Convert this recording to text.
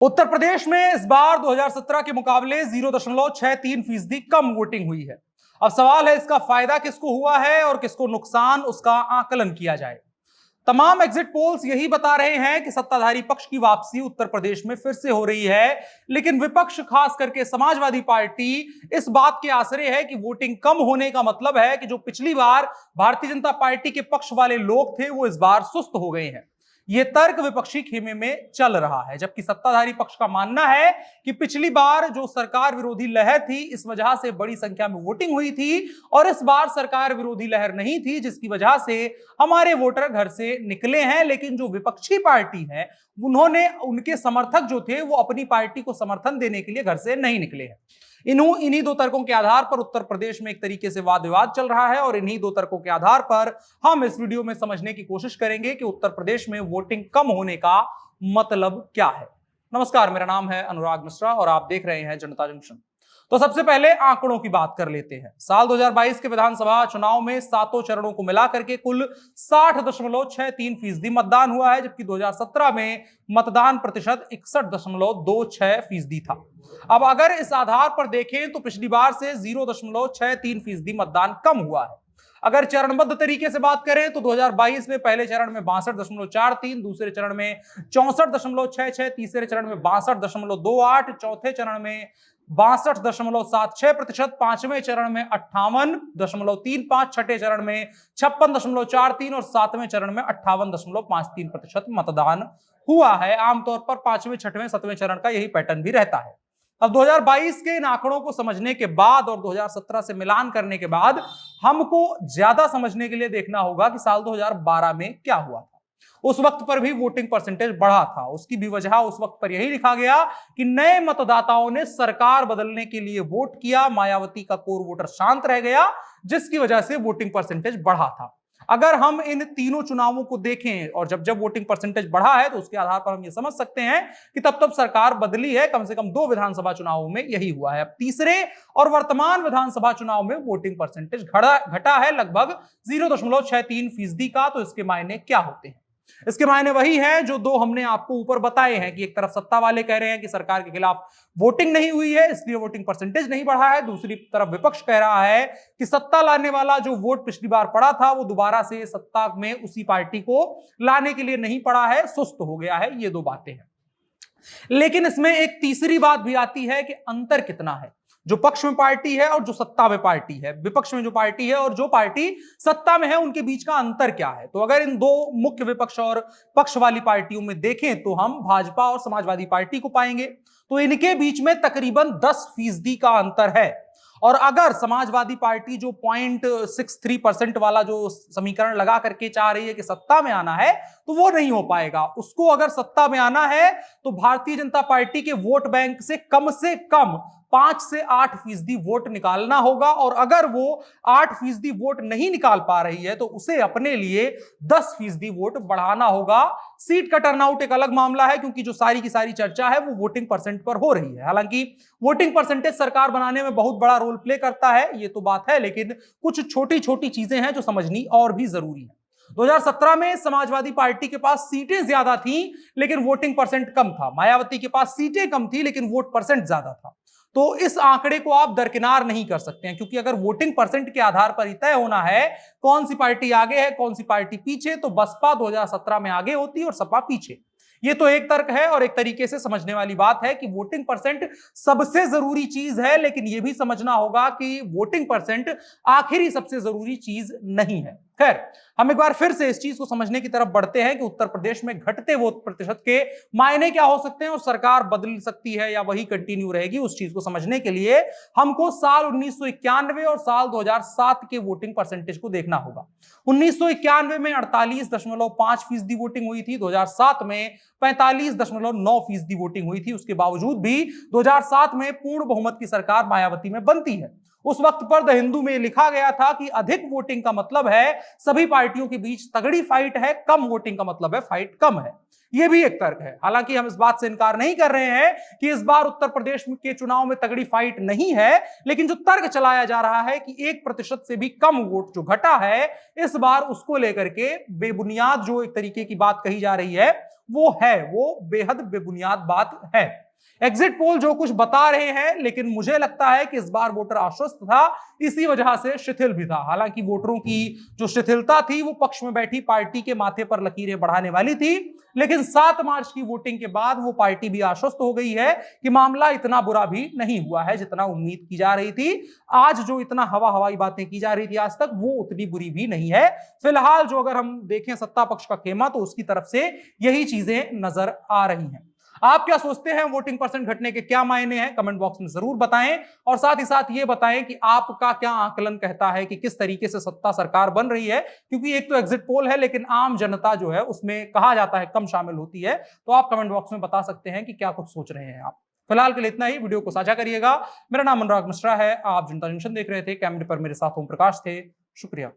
उत्तर प्रदेश में इस बार 2017 के मुकाबले 0.63% कम वोटिंग हुई है। अब सवाल है इसका फायदा किसको हुआ है और किसको नुकसान, उसका आकलन किया जाए। तमाम एग्जिट पोल्स यही बता रहे हैं कि सत्ताधारी पक्ष की वापसी उत्तर प्रदेश में फिर से हो रही है, लेकिन विपक्ष खास करके समाजवादी पार्टी इस बात के आसरे है कि वोटिंग कम होने का मतलब है कि जो पिछली बार भारतीय जनता पार्टी के पक्ष वाले लोग थे वो इस बार सुस्त हो गए हैं। यह तर्क विपक्षी खेमे में चल रहा है, जबकि सत्ताधारी पक्ष का मानना है कि पिछली बार जो सरकार विरोधी लहर थी इस वजह से बड़ी संख्या में वोटिंग हुई थी और इस बार सरकार विरोधी लहर नहीं थी, जिसकी वजह से हमारे वोटर घर से निकले हैं। लेकिन जो विपक्षी पार्टी है उन्होंने, उनके समर्थक जो थे वो अपनी पार्टी को समर्थन देने के लिए घर से नहीं निकले हैं। इन्हीं दो तर्कों के आधार पर उत्तर प्रदेश में एक तरीके से वाद विवाद चल रहा है और इन्हीं दो तर्कों के आधार पर हम इस वीडियो में समझने की कोशिश करेंगे कि उत्तर प्रदेश में वोटिंग कम होने का मतलब क्या है। नमस्कार, मेरा नाम है अनुराग मिश्रा और आप देख रहे हैं जनता जंक्शन। तो सबसे पहले आंकड़ों की बात कर लेते हैं। साल 2022 के विधानसभा चुनाव में सातों चरणों को मिलाकर के कुल 60.63% मतदान हुआ है, जबकि 2017 में मतदान प्रतिशत 61.26% था। अब अगर इस आधार पर देखें तो पिछली बार से 0.63% मतदान कम हुआ है। अगर चरणबद्ध तरीके से बात करें तो 2022 में पहले चरण में 62.43, दूसरे चरण में 64.66, तीसरे चरण में 62.28, चौथे चरण में 62.76%, पांचवें चरण में 58.35, छठे चरण में 56.43 और सातवें चरण में 58.53% मतदान हुआ है। आमतौर पर पांचवें, छठवें, सातवें चरण का यही पैटर्न भी रहता है। अब 2022 के इन आंकड़ों को समझने के बाद और 2017 से मिलान करने के बाद हमको ज्यादा समझने के लिए देखना होगा कि साल 2012 में क्या हुआ था। उस वक्त पर भी वोटिंग परसेंटेज बढ़ा था। उसकी भी वजह उस वक्त पर यही लिखा गया कि नए मतदाताओं ने सरकार बदलने के लिए वोट किया, मायावती का कोर वोटर शांत रह गया, जिसकी वजह से वोटिंग परसेंटेज बढ़ा था। अगर हम इन तीनों चुनावों को देखें और जब वोटिंग परसेंटेज बढ़ा है तो उसके आधार पर हम ये समझ सकते हैं कि तब सरकार बदली है। कम से कम 2 विधानसभा चुनावों में यही हुआ है। अब तीसरे और वर्तमान विधानसभा चुनाव में वोटिंग परसेंटेज घटा है लगभग 0.63% का। तो इसके मायने क्या होते हैं? इसके मायने वही है जो दो हमने आपको ऊपर बताए हैं कि एक तरफ सत्ता वाले कह रहे हैं कि सरकार के खिलाफ वोटिंग नहीं हुई है इसलिए वोटिंग परसेंटेज नहीं बढ़ा है, दूसरी तरफ विपक्ष कह रहा है कि सत्ता लाने वाला जो वोट पिछली बार पड़ा था वो दोबारा से सत्ता में उसी पार्टी को लाने के लिए नहीं पड़ा है, सुस्त हो गया है। ये दो बातें हैं। लेकिन इसमें एक तीसरी बात भी आती है कि अंतर कितना है, जो पक्ष में पार्टी है और जो सत्ता में पार्टी है, विपक्ष में जो पार्टी है और जो पार्टी सत्ता में है, उनके बीच का अंतर क्या है। तो अगर इन दो मुख्य विपक्ष और पक्ष वाली पार्टियों में देखें तो हम भाजपा और समाजवादी पार्टी को पाएंगे। तो इनके बीच में तकरीबन 10% का अंतर है। और अगर समाजवादी पार्टी जो 0.63% वाला जो समीकरण लगा करके चाह रही है कि सत्ता में आना है तो वो नहीं हो पाएगा। उसको अगर सत्ता में आना है तो भारतीय जनता पार्टी के वोट बैंक से कम 5 से 8% वोट निकालना होगा और अगर वो 8% वोट नहीं निकाल पा रही है तो उसे अपने लिए 10% वोट बढ़ाना होगा। सीट का टर्नआउट एक अलग मामला है, क्योंकि जो सारी की सारी चर्चा है वो वोटिंग परसेंट पर हो रही है। हालांकि वोटिंग परसेंटेज सरकार बनाने में बहुत बड़ा रोल प्ले करता है, ये तो बात है, लेकिन कुछ छोटी छोटी चीजें हैं जो समझनी और भी जरूरी है। 2017 में समाजवादी पार्टी के पास सीटें ज्यादा थी लेकिन वोटिंग परसेंट कम था। मायावती के पास सीटें कम थी लेकिन वोट परसेंट ज्यादा था। तो इस आंकड़े को आप दरकिनार नहीं कर सकते हैं, क्योंकि अगर वोटिंग परसेंट के आधार पर ही तय होना है कौन सी पार्टी आगे है कौन सी पार्टी पीछे, तो बसपा 2017 में आगे होती और सपा पीछे। ये तो एक तर्क है और एक तरीके से समझने वाली बात है कि वोटिंग परसेंट सबसे जरूरी चीज है, लेकिन यह भी समझना होगा कि वोटिंग परसेंट आखिरी सबसे जरूरी चीज नहीं है। खैर, हम एक बार फिर से इस चीज को समझने की तरफ बढ़ते हैं कि उत्तर प्रदेश में घटते वोट प्रतिशत के मायने क्या हो सकते हैं और सरकार बदल सकती है या वही कंटिन्यू रहेगी। उस चीज को समझने के लिए हमको साल 1991 और साल 2007 के वोटिंग परसेंटेज को देखना होगा। 1991 में 48.5% वोटिंग हुई थी, 2007 में 45.9% वोटिंग हुई थी। उसके बावजूद भी 2007 में पूर्ण बहुमत की सरकार मायावती में बनती है। उस वक्त पर द हिंदू में लिखा गया था कि अधिक वोटिंग का मतलब है सभी पार्टियों के बीच तगड़ी फाइट है, कम वोटिंग का मतलब है फाइट कम है। यह भी एक तर्क है। हालांकि हम इस बात से इनकार नहीं कर रहे हैं कि इस बार उत्तर प्रदेश के चुनाव में तगड़ी फाइट नहीं है, लेकिन जो तर्क चलाया जा रहा है कि 1% से भी कम वोट जो घटा है इस बार, उसको लेकर के बेबुनियाद जो एक तरीके की बात कही जा रही है वो बेहद बेबुनियाद बात है। एग्जिट पोल जो कुछ बता रहे हैं, लेकिन मुझे लगता है कि इस बार वोटर आश्वस्त था, इसी वजह से शिथिल भी था। हालांकि वोटरों की जो शिथिलता थी वो पक्ष में बैठी पार्टी के माथे पर लकीरें बढ़ाने वाली थी, लेकिन 7 मार्च की वोटिंग के बाद वो पार्टी भी आश्वस्त हो गई है कि मामला इतना बुरा भी नहीं हुआ है जितना उम्मीद की जा रही थी। आज जो इतना हवाई बातें की जा रही थी आज तक, वो उतनी बुरी भी नहीं है। फिलहाल जो अगर हम देखें सत्ता पक्ष का खेमा, तो उसकी तरफ से यही चीजें नजर आ रही हैं। आप क्या सोचते हैं, वोटिंग परसेंट घटने के क्या मायने हैं, कमेंट बॉक्स में जरूर बताएं। और साथ ही साथ ये बताएं कि आपका क्या आकलन कहता है कि किस तरीके से सत्ता सरकार बन रही है, क्योंकि एक तो एग्जिट पोल है, लेकिन आम जनता जो है उसमें कहा जाता है कम शामिल होती है। तो आप कमेंट बॉक्स में बता सकते हैं कि क्या कुछ सोच रहे हैं आप। फिलहाल के लिए इतना ही, वीडियो को साझा करिएगा। मेरा नाम अनुराग मिश्रा है, आप जनता जंक्शन देख रहे थे, कैमरे पर मेरे साथ ओम प्रकाश थे। शुक्रिया।